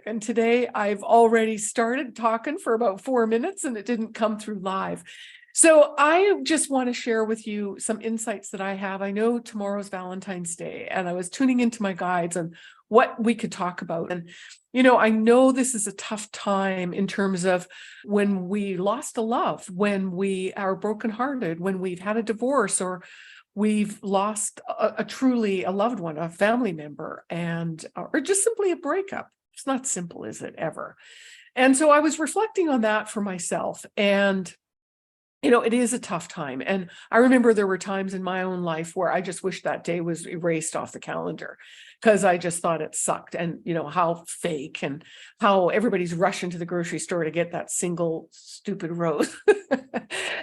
And today I've already started talking for about 4 minutes and it didn't come through live. So I just want to share with you some insights that I have. I know tomorrow's Valentine's Day, and I was tuning into my guides on what we could talk about. And, I know this is a tough time in terms of when we lost a love, when we are brokenhearted, when we've had a divorce, or we've lost a truly a loved one, a family member, and or just simply a breakup. It's not simple, is it ever? And so I was reflecting on that for myself, and it is a tough time. And I remember there were times in my own life where I just wished that day was erased off the calendar because I just thought it sucked. And, how fake, and how everybody's rushing to the grocery store to get that single stupid rose.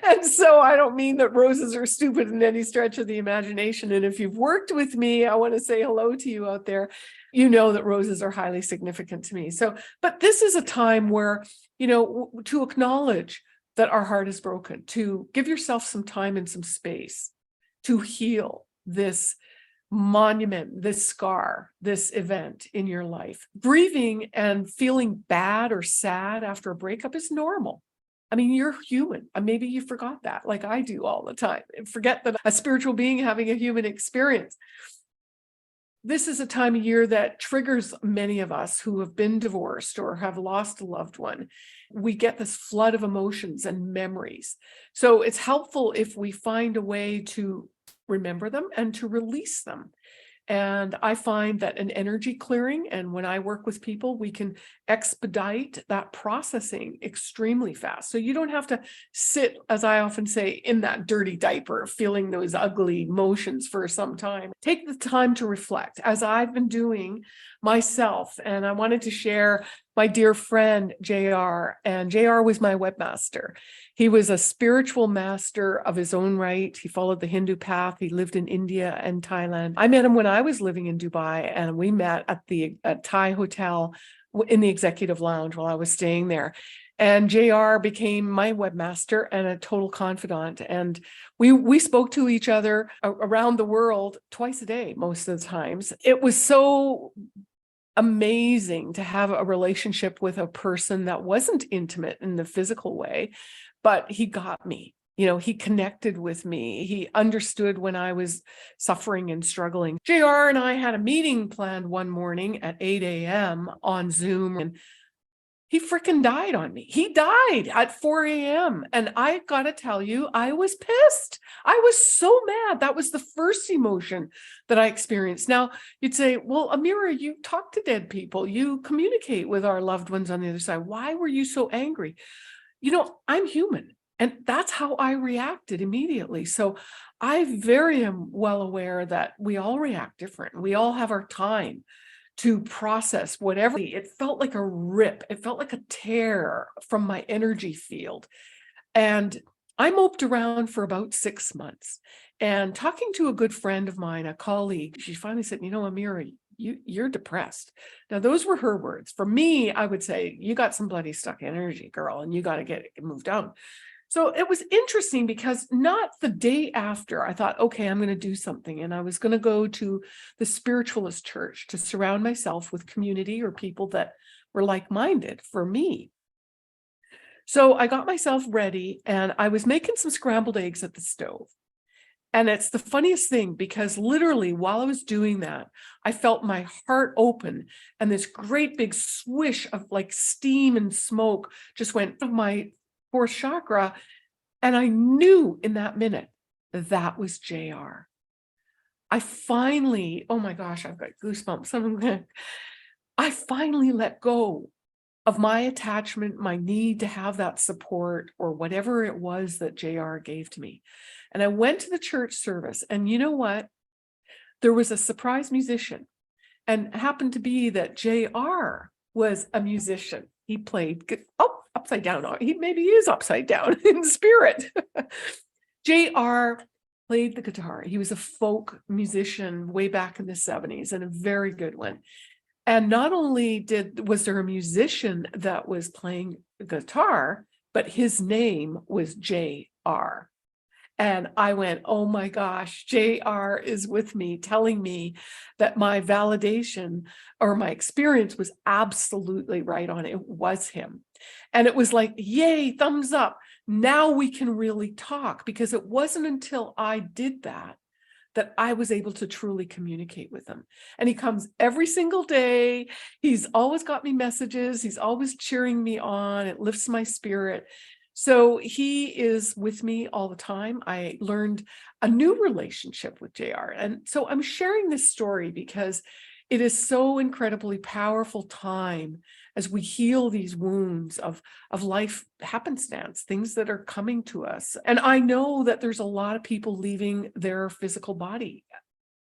And so I don't mean that roses are stupid in any stretch of the imagination. And if you've worked with me, I want to say hello to you out there. You know that roses are highly significant to me. So, but this is a time where, to acknowledge that our heart is broken, to give yourself some time and some space to heal this monument, this scar, this event in your life. Grieving and feeling bad or sad after a breakup is normal. I mean, you're human. Maybe you forgot that, like I do all the time. Forget that a spiritual being having a human experience. This is a time of year that triggers many of us who have been divorced or have lost a loved one. We get this flood of emotions and memories. So it's helpful if we find a way to remember them and to release them. And I find that an energy clearing, and when I work with people, we can expedite that processing extremely fast. So you don't have to sit, as I often say, in that dirty diaper, feeling those ugly emotions for some time. Take the time to reflect, as I've been doing myself. And I wanted to share my dear friend, JR, and JR was my webmaster. He was a spiritual master of his own right. He followed the Hindu path. He lived in India and Thailand. I met him when I was living in Dubai, and we met at the Thai hotel in the executive lounge while I was staying there. And JR became my webmaster and a total confidant. And we spoke to each other around the world twice a day, most of the times. It was so amazing to have a relationship with a person that wasn't intimate in the physical way, but he got me. He connected with me. He understood when I was suffering and struggling. JR and I had a meeting planned one morning at 8 a.m. on Zoom, and he freaking died on me. He died at 4 a.m. And I got to tell you, I was pissed. I was so mad. That was the first emotion that I experienced. Now, you'd say, well, Amira, you talk to dead people. You communicate with our loved ones on the other side. Why were you so angry? I'm human. And that's how I reacted immediately. So I very am well aware that we all react different. We all have our time to process whatever. It felt like a rip. It felt like a tear from my energy field. And I moped around for about 6 months. And talking to a good friend of mine, a colleague, she finally said, Amira, you're depressed. Now, those were her words. For me, I would say, you got some bloody stuck energy, girl, and you got to get it moved on. So it was interesting because not the day after I thought, okay, I'm going to do something. And I was going to go to the spiritualist church to surround myself with community or people that were like-minded for me. So I got myself ready and I was making some scrambled eggs at the stove. And it's the funniest thing because literally while I was doing that, I felt my heart open and this great big swish of like steam and smoke just went from my fourth chakra. And I knew in that minute that was JR. I finally, oh my gosh, I've got goosebumps. I finally let go of my attachment, my need to have that support or whatever it was that JR gave to me. And I went to the church service, and you know what? There was a surprise musician, and it happened to be that JR was a musician. He played upside down. Maybe he is upside down in spirit. JR played the guitar. He was a folk musician way back in the 70s and a very good one. And not only was there a musician that was playing guitar, but his name was JR. And I went, oh my gosh, JR is with me, telling me that my validation or my experience was absolutely right on. It was him. And it was like, yay, thumbs up. Now we can really talk, because it wasn't until I did that that I was able to truly communicate with him. And he comes every single day. He's always got me messages. He's always cheering me on. It lifts my spirit. So he is with me all the time. I learned a new relationship with JR. And so I'm sharing this story because it is so incredibly powerful time as we heal these wounds of life happenstance, things that are coming to us. And I know that there's a lot of people leaving their physical body.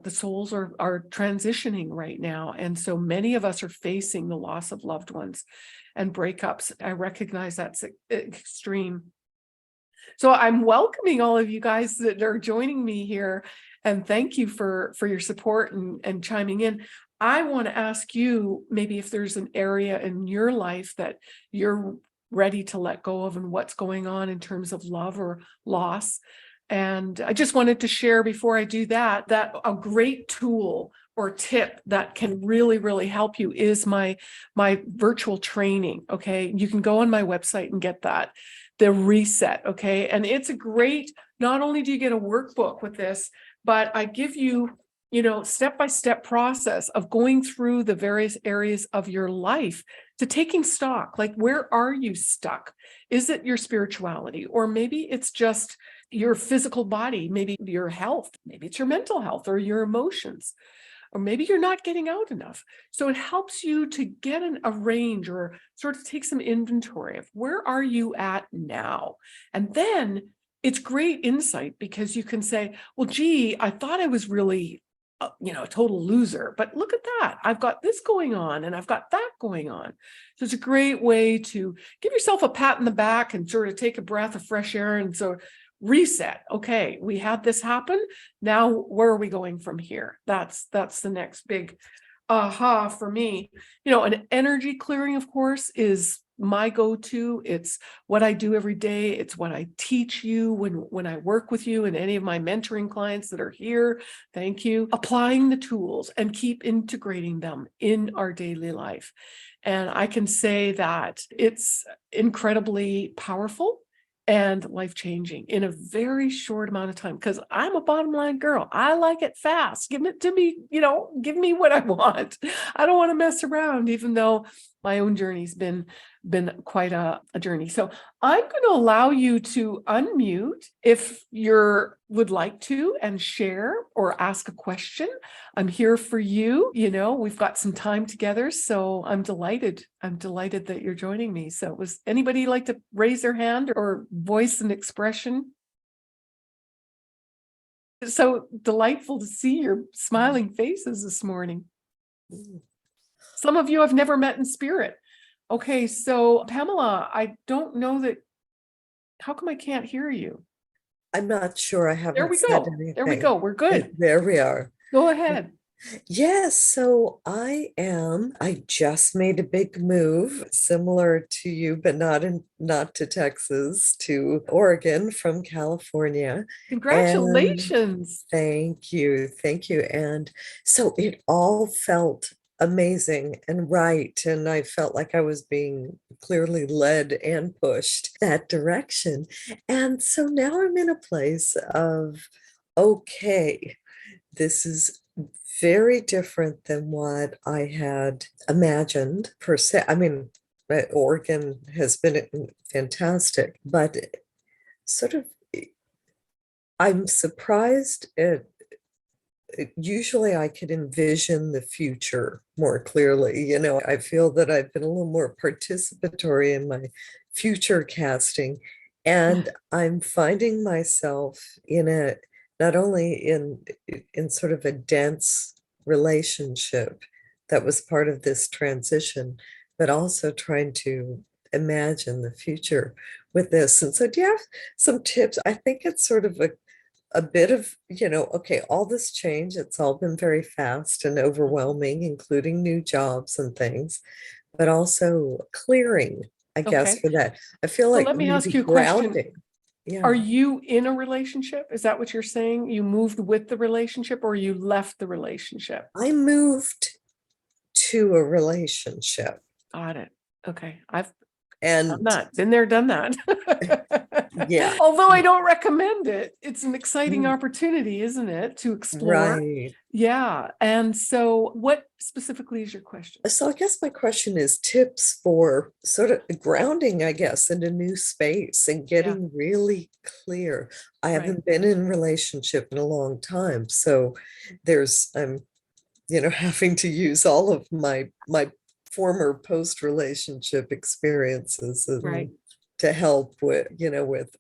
The souls are transitioning right now. And so many of us are facing the loss of loved ones and breakups. I recognize that's extreme. So I'm welcoming all of you guys that are joining me here. And thank you for your support and chiming in. I want to ask you, maybe if there's an area in your life that you're ready to let go of and what's going on in terms of love or loss. And I just wanted to share before I do that a great tool or tip that can really, really help you is my virtual training. Okay. You can go on my website and get that, the reset. Okay. And it's a great, not only do you get a workbook with this, but I give you, step-by-step process of going through the various areas of your life to taking stock. Like, where are you stuck? Is it your spirituality? Or maybe it's just your physical body, maybe your health, maybe it's your mental health or your emotions, or maybe you're not getting out enough. So it helps you to get a range or sort of take some inventory of where are you at now? And then it's great insight, because you can say, well, gee, I thought I was really a total loser, but look at that. I've got this going on and I've got that going on. So it's a great way to give yourself a pat in the back and sort of take a breath of fresh air and so reset. Okay, we had this happen. Now, where are we going from here? That's the next big aha for me. An energy clearing, of course, is my go-to. It's what I do every day. It's what I teach you when I work with you and any of my mentoring clients that are here. Thank you. Applying the tools and keep integrating them in our daily life. And I can say that it's incredibly powerful and life-changing in a very short amount of time, because I'm a bottom line girl. I like it fast. Give it to me, give me what I want. I don't want to mess around, even though my own journey's been quite a journey. So I'm going to allow you to unmute if you would like to and share or ask a question. I'm here for you. We've got some time together, so I'm delighted. I'm delighted that you're joining me. So was anybody like to raise their hand or voice an expression? It's so delightful to see your smiling faces this morning. Some of you I've never met in spirit. Okay, so Pamela, I don't know that. How come I can't hear you? I'm not sure. I haven't There we said go. anything. There we go. We're good. There we are. Go ahead. Yes, so I just made a big move similar to you, but not to Texas, to Oregon from California. And Congratulations. thank you. Thank you. And so it all felt amazing and right. And I felt like I was being clearly led and pushed that direction. And so now I'm in a place of, okay, this is very different than what I had imagined per se. I mean, Oregon has been fantastic, but sort of I'm surprised at usually I could envision the future more clearly. I feel that I've been a little more participatory in my future casting, and I'm finding myself in a not only in sort of a dense relationship that was part of this transition, but also trying to imagine the future with this. And so do you have some tips? I think it's sort of a bit of, okay, all this change, it's all been very fast and overwhelming, including new jobs and things, but also clearing, I guess, Okay. for that. I feel So like let me ask maybe you a question. grounding. Are Yeah. you in a relationship? Is that what you're saying? You moved with the relationship or you left the relationship? I moved to a relationship, Got it. Okay. I've done and that. Been there, done that. yeah, Although I don't recommend it. It's an exciting mm, opportunity, isn't it, to explore? right. Yeah. And so what specifically is your question? So I guess my question is tips for sort of grounding, I guess, in a new space and Yeah. getting really clear. I Right. haven't been in a relationship in a long time, so I'm, having to use all of my former post-relationship experiences Right. and to help with,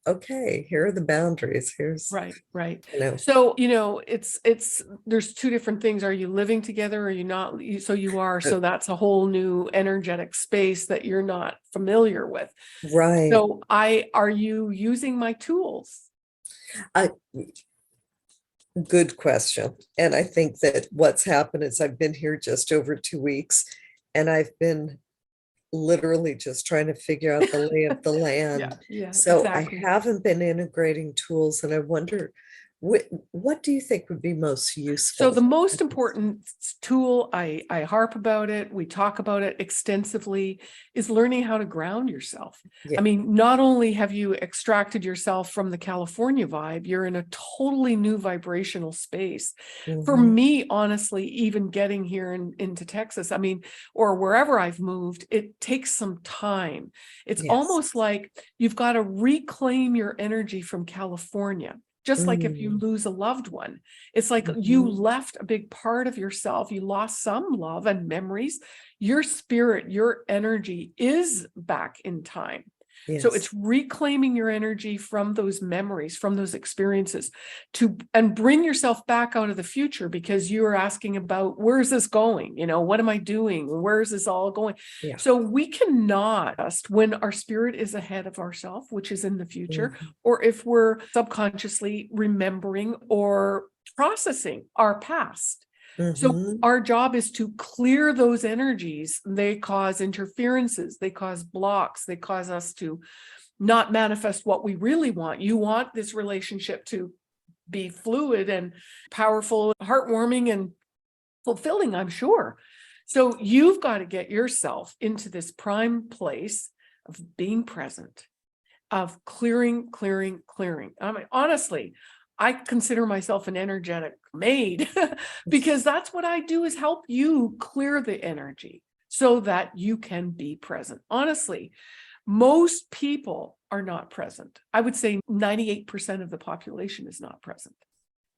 okay, here are the boundaries. Here's, Right, right. you know, So, it's there's two different things. Are you living together? Or are you not? So you are. uh, So that's a whole new energetic space that you're not familiar with. right. So are you using my tools? I Good question. And I think that what's happened is I've been here just over 2 weeks, and I've been literally just trying to figure out the lay of the Yeah, land. yeah, So I exactly. haven't been integrating tools, and I wonder what do you think would be most So the useful? most important tool, I harp about it, we talk about it extensively, is learning how to ground yourself. I Yeah. mean, not only have you extracted yourself from the California vibe, you're in a totally new vibrational space. For Mhm. me, honestly, even getting here into Texas, I mean, or wherever I've moved, it takes some time. It's Yes. almost like you've got to reclaim your energy from California. Just like if you Mm. lose a loved one, it's like you Mhm. left a big part of yourself. You lost some love and memories. Your spirit, your energy is back in time. So Yes. it's reclaiming your energy from those memories, from those experiences and bring yourself back out of the future, because you are asking about, where's this going? What am I doing? Where is this all going? Yeah. So we cannot just when our spirit is ahead of ourselves, which is in the future, Mhm. or if we're subconsciously remembering or processing our past. So Mhm. our job is to clear those energies. They cause interferences, they cause blocks, they cause us to not manifest what we really want. You want this relationship to be fluid and powerful, heartwarming and fulfilling, I'm sure. So you've got to get yourself into this prime place of being present, of clearing, clearing, clearing. I mean, honestly, I consider myself an energetic maid because that's what I do, is help you clear the energy so that you can be present. Honestly, most people are not present. I would say 98% of the population is not present.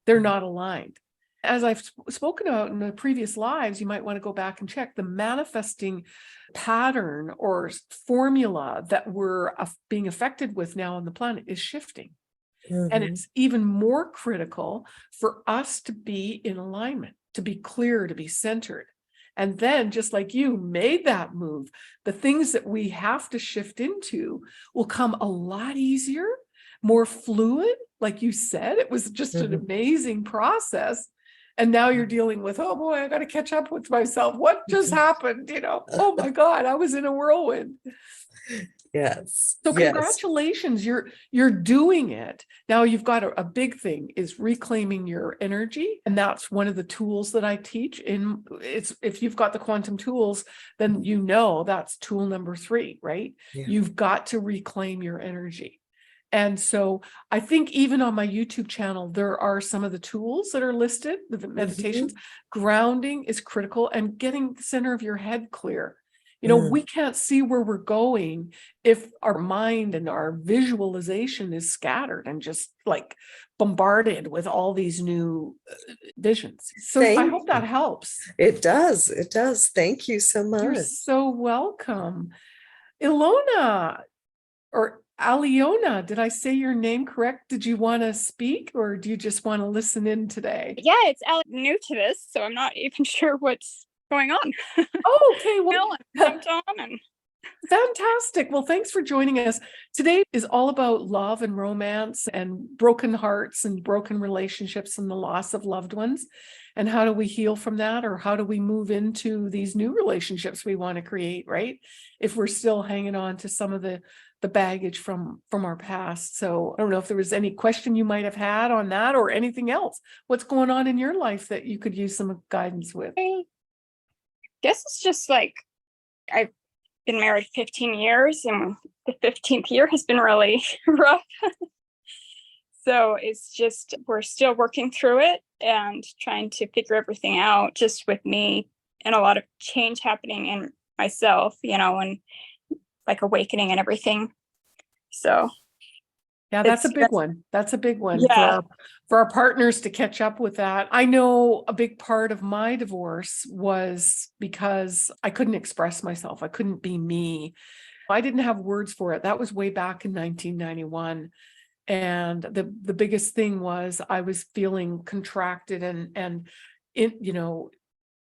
They're not aligned. As I've spoken about in the previous lives, you might want to go back and check the manifesting pattern or formula that we're being affected with now on the planet is shifting. And Mhm. it's even more critical for us to be in alignment, to be clear, to be centered. And then, just like you made that move, the things that we have to shift into will come a lot easier, more fluid. Like you said, it was just an Mhm. amazing process. And now you're dealing with, oh boy, I got to catch up with myself. What just Mhm. happened? Oh my God, I was in a whirlwind. Yes. So Yes. congratulations, you're doing it. Now you've got a big thing is reclaiming your energy. And that's one of the tools that I teach if you've got the quantum tools, then that's tool number 3, right? Yeah. You've got to reclaim your energy. And so I think even on my YouTube channel, there are some of the tools that are listed, the meditations. Mhm. Grounding is critical, and getting the center of your head clear. Mm. We can't see where we're going if our mind and our visualization is scattered and just like bombarded with all these new visions. So I Thank hope that you. helps. It does. It does. Thank you so You're much. so welcome. Ilona or Aliona, did I say your name correct? Did you want to speak or do you just want to listen in today? Yeah, it's new to this, so I'm not even sure what's going on. Oh, okay. Well, Well, and jumped on and fantastic. Well, thanks for joining us. Today is all about love and romance and broken hearts and broken relationships and the loss of loved ones. And how do we heal from that? Or how do we move into these new relationships we want to create, right? If we're still hanging on to some of the baggage from our past. So I don't know if there was any question you might have had on that or anything else. What's going on in your life that you could use some guidance with? I guess it's just like I've been married 15 years and the 15th year has been really rough. So it's just, we're still working through it and trying to figure everything out, just with me and a lot of change happening in myself, and like awakening and everything. So Yeah, that's a big one. That's a big one Yeah. for our partners to catch up with that. I know a big part of my divorce was because I couldn't express myself. I couldn't be me. I didn't have words for it. That was way back in 1991. And the biggest thing was I was feeling contracted and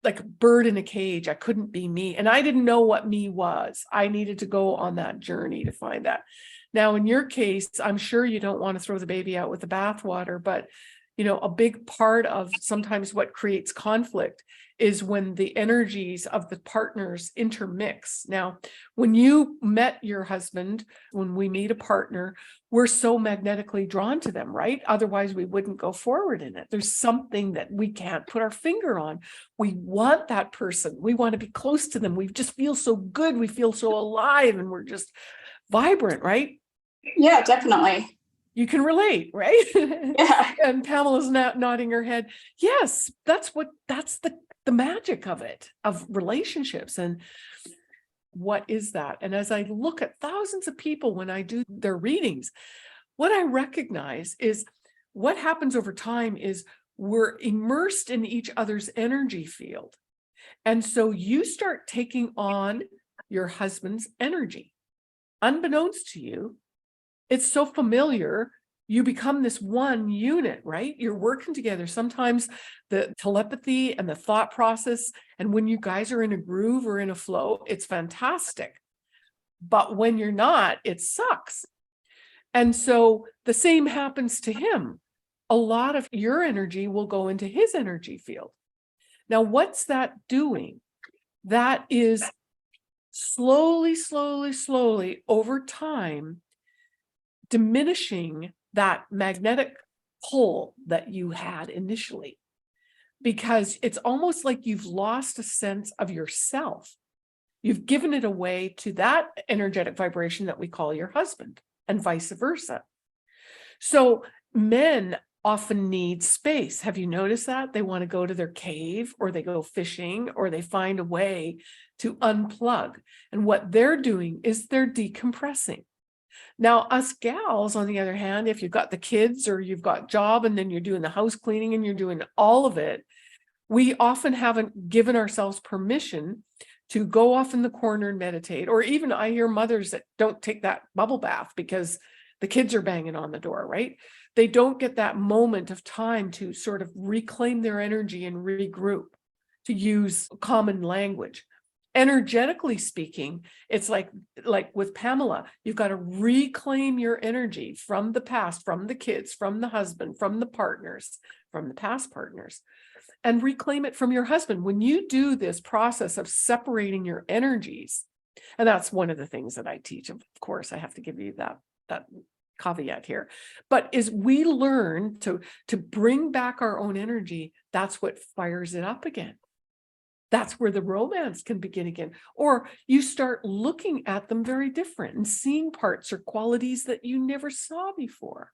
like a bird in a cage. I couldn't be me. And I didn't know what me was. I needed to go on that journey to find that. Now, in your case, I'm sure you don't want to throw the baby out with the bathwater, but a big part of sometimes what creates conflict is when the energies of the partners intermix. Now, when you met your husband, when we meet a partner, we're so magnetically drawn to them, right? Otherwise, we wouldn't go forward in it. There's something that we can't put our finger on. We want that person. We want to be close to them. We just feel so good. We feel so alive and we're just vibrant, right? Yeah, definitely. You can relate, right? Yeah. And Pamela's nodding her head. Yes, that's the magic of it, of relationships. And what is that? And as I look at thousands of people when I do their readings, what I recognize is what happens over time is we're immersed in each other's energy field. And so you start taking on your husband's energy. Unbeknownst to you, it's so familiar, you become this one unit, right? You're working together. Sometimes the telepathy and the thought process, and when you guys are in a groove or in a flow, it's fantastic. But when you're not, it sucks. And so the same happens to him. A lot of your energy will go into his energy field. Now, what's that doing? That is slowly over time, diminishing that magnetic pull that you had initially, because it's almost like you've lost a sense of yourself. You've given it away to that energetic vibration that we call your husband, and vice versa. So men often need space. Have you noticed that? They want to go to their cave, or they go fishing, or they find a way to unplug. And what they're doing is they're decompressing. Now, us gals, on the other hand, if you've got the kids or you've got job and then you're doing the house cleaning and you're doing all of it, we often haven't given ourselves permission to go off in the corner and meditate. Or even I hear mothers that don't take that bubble bath because the kids are banging on the door, right? They don't get that moment of time to sort of reclaim their energy and regroup, to use common language. Energetically speaking, it's like with Pamela, you've got to reclaim your energy from the past, from the kids, from the husband, from the partners, from the past partners, and reclaim it from your husband. When you do this process of separating your energies, and that's one of the things that I teach, of course, I have to give you that caveat here, but is we learn to bring back our own energy. That's what fires it up again. That's where the romance can begin again. Or you start looking at them very different and seeing parts or qualities that you never saw before.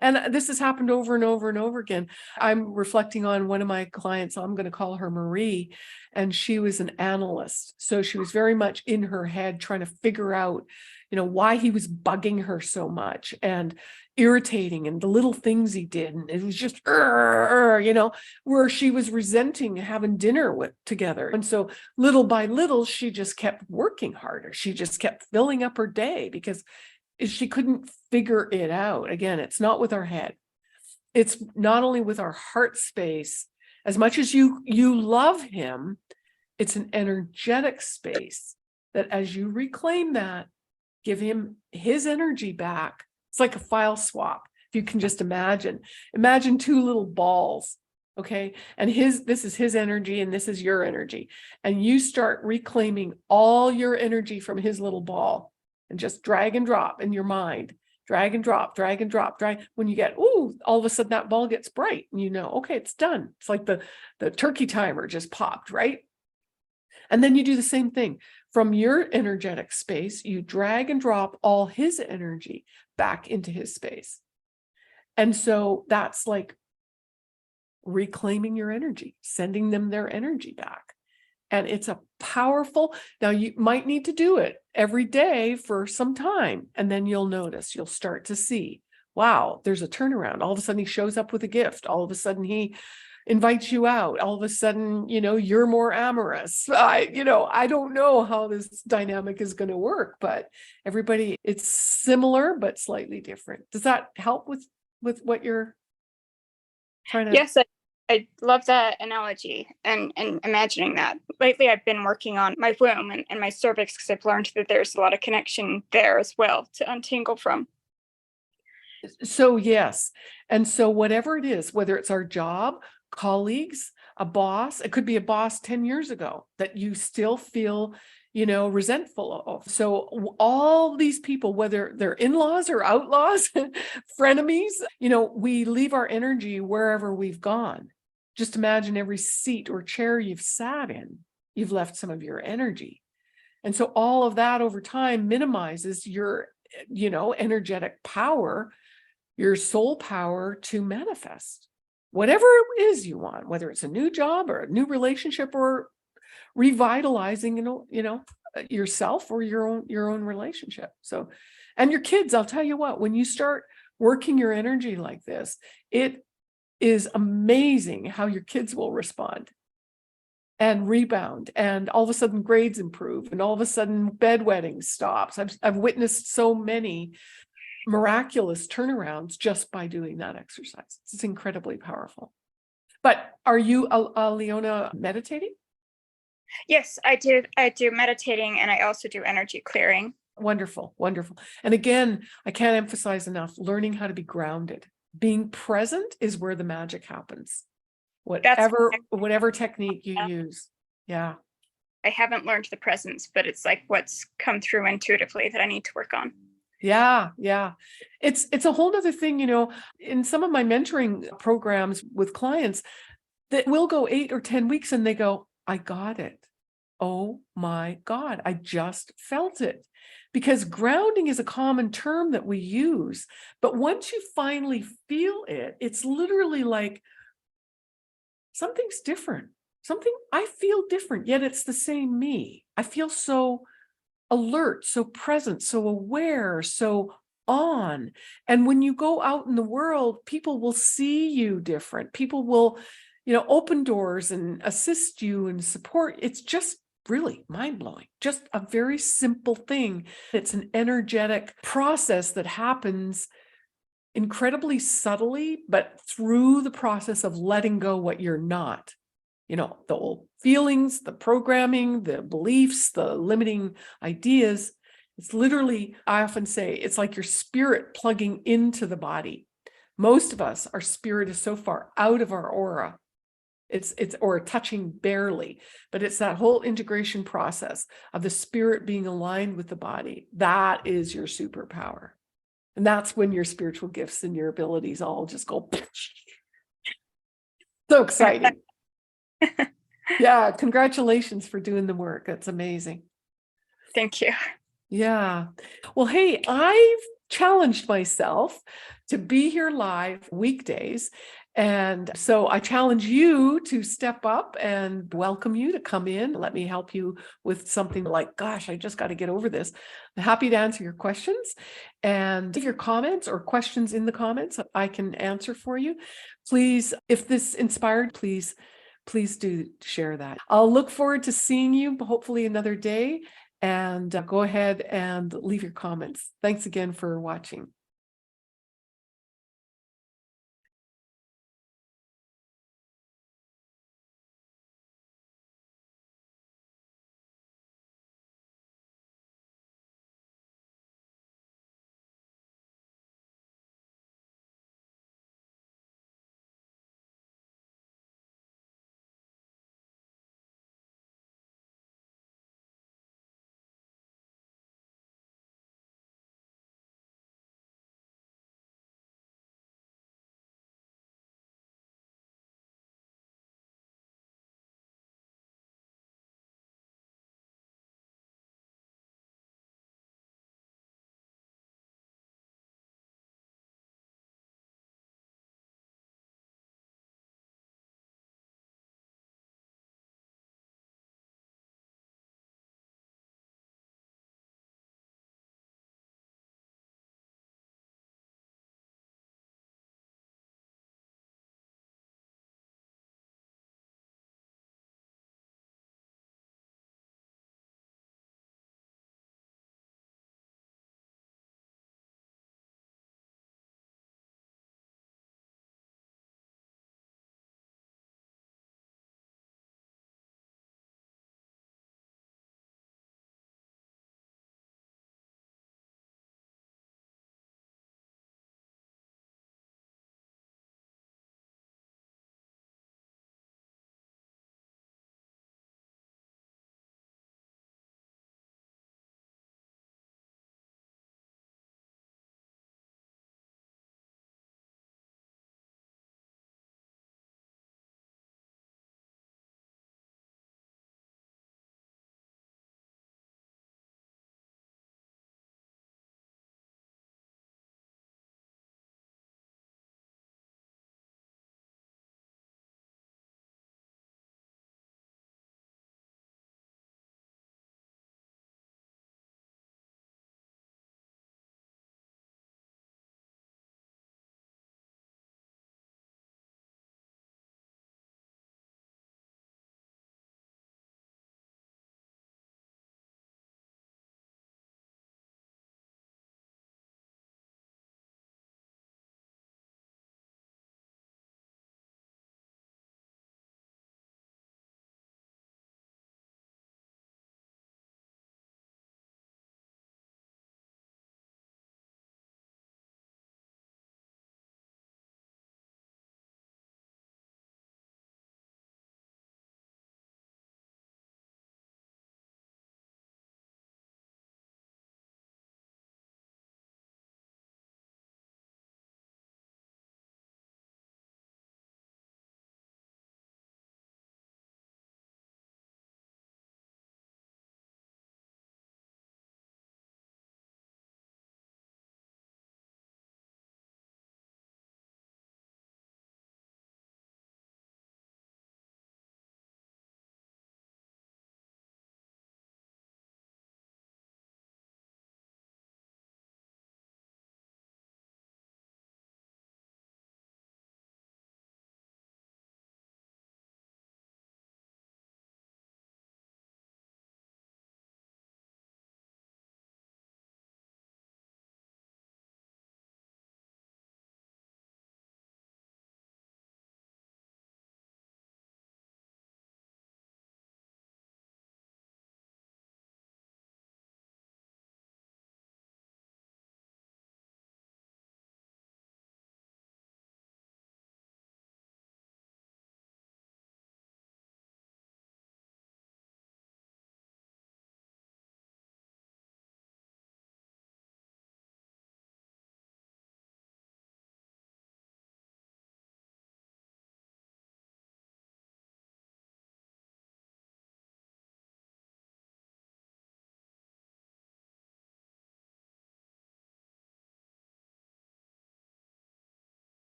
And this has happened over and over and over again. I'm reflecting on one of my clients, I'm going to call her Marie, and she was an analyst. So she was very much in her head trying to figure out, why he was bugging her so much and irritating, and the little things he did. And it was just, where she was resenting having dinner together. And so little by little, she just kept working harder. She just kept filling up her day because she couldn't figure it out. Again, it's not with our head. It's not only with our heart space. As much as you love him, it's an energetic space that as you reclaim that, give him his energy back. It's like a file swap. If you can just imagine two little balls. Okay. And this is his energy and this is your energy. And you start reclaiming all your energy from his little ball and just drag and drop in your mind. Drag and drop, drag and drop, drag. When you get, ooh, all of a sudden that ball gets bright and you know, okay, it's done. It's like the turkey timer just popped, right? And then you do the same thing. From your energetic space, you drag and drop all his energy back into his space. And so that's like reclaiming your energy, sending them their energy back. And it's a powerful, now you might need to do it every day for some time. And then you'll notice, you'll start to see, wow, there's a turnaround. All of a sudden he shows up with a gift. All of a sudden he invites you out. All of a sudden, you're more amorous. I don't know how this dynamic is going to work, but everybody, it's similar, but slightly different. Does that help with what you're trying to? Yes, I love that analogy and imagining that. Lately, I've been working on my womb and my cervix because I've learned that there's a lot of connection there as well to untangle from. So yes. And so whatever it is, whether it's our job, colleagues, a boss, it could be a boss 10 years ago that you still feel, resentful of. So all these people, whether they're in-laws or outlaws, frenemies, we leave our energy wherever we've gone. Just imagine every seat or chair you've sat in, you've left some of your energy. And so all of that over time minimizes your, energetic power, your soul power to manifest whatever it is you want, whether it's a new job or a new relationship or revitalizing, yourself or your own relationship. So, and your kids, I'll tell you what, when you start working your energy like this, it is amazing how your kids will respond and rebound, and all of a sudden grades improve, and all of a sudden bedwetting stops. I've witnessed so many miraculous turnarounds just by doing that exercise. It's incredibly powerful. But are you, Leona, meditating? Yes, I do meditating, and I also do energy clearing. Wonderful, wonderful. And again, I can't emphasize enough, learning how to be grounded. Being present is where the magic happens. Whatever technique you use. Yeah. I haven't learned the presence, but it's like what's come through intuitively that I need to work on. Yeah. Yeah. It's a whole nother thing, in some of my mentoring programs with clients that will go 8 or 10 weeks and they go, I got it. Oh my God, I just felt it. Because grounding is a common term that we use. But once you finally feel it, it's literally like something's different. I feel different, yet it's the same me. I feel so alert, so present, so aware, so on. And when you go out in the world, people will see you different. People will, open doors and assist you and support. It's just really mind-blowing. Just a very simple thing. It's an energetic process that happens incredibly subtly, but through the process of letting go what you're not. The old feelings, the programming, the beliefs, the limiting ideas. It's literally, I often say, it's like your spirit plugging into the body. Most of us, our spirit is so far out of our aura. It's or touching barely, but it's that whole integration process of the spirit being aligned with the body. That is your superpower. And that's when your spiritual gifts and your abilities all just go. So exciting. Yeah, congratulations for doing the work. That's amazing. Thank you. Yeah. Well, hey, I've challenged myself to be here live weekdays. And so I challenge you to step up and welcome you to come in. Let me help you with something like, gosh, I just got to get over this. I'm happy to answer your questions, and if your comments or questions in the comments, I can answer for you. Please, if this inspired, please do share that. I'll look forward to seeing you hopefully another day, and go ahead and leave your comments. Thanks again for watching.